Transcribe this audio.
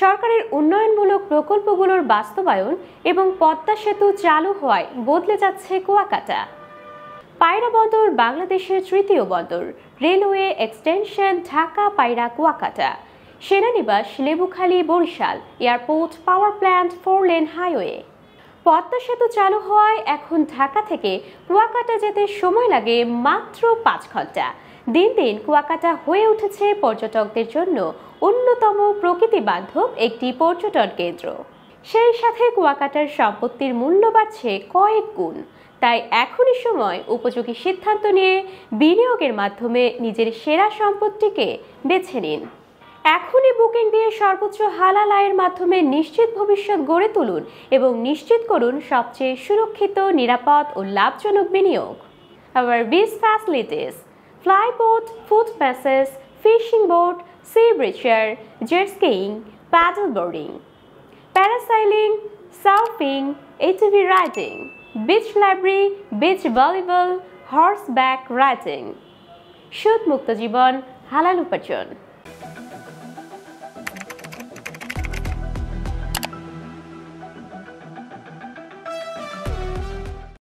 সরকারের উন্নয়নমূলক প্রকল্পগুলোর বাস্তবায়ন এবং পদ্মা সেতু চালু হওয়ায় বদলে যাচ্ছে কুয়াকাটা। পায়রা বন্দর বাংলাদেশের তৃতীয় বন্দর। Railway extension Dhaka Payra Kuakata. সেনানিবাস Lebukhali Barishal. Airport, power plant, 4 lane highway. Padma সেতু চালু হওয়ায় এখন ঢাকা থেকে কুয়াকাটা যেতে সময় লাগে মাত্র 5 ঘন্টা। দিন দিন কুয়াকাটা হয়ে উঠেছে পর্যটকদের জন্য অন্যতম প্রকৃতি বান্ধব একটি পর্যটন কেন্দ্র। সেই সাথে কুয়াকাটার সম্পত্তির মূল্য বাড়ছে কয়েক গুণ। তাই এখনই সময় উপযোগী সিদ্ধান্ত নিয়ে বিনিয়োগের মাধ্যমে নিজের সেরা সম্পত্তিকে বেছে নিন। এখনই বুকিং দিয়ে সর্বোচ্চ হালাল আয়ের মাধ্যমে নিশ্চিত ভবিষ্যৎ গড়ে তুলুন এবং নিশ্চিত করুন সবচেয়ে সুরক্ষিত, নিরাপদ ও লাভজনক বিনিয়োগ। Our beach facilities: flyboat, foot passes, fishing boat, sea breacher, jet skiing, paddle boarding, parasailing, surfing, ATV riding, beach library, beach volleyball, horseback riding. সুদ মুক্ত জীবন, হালাল উপার্জন।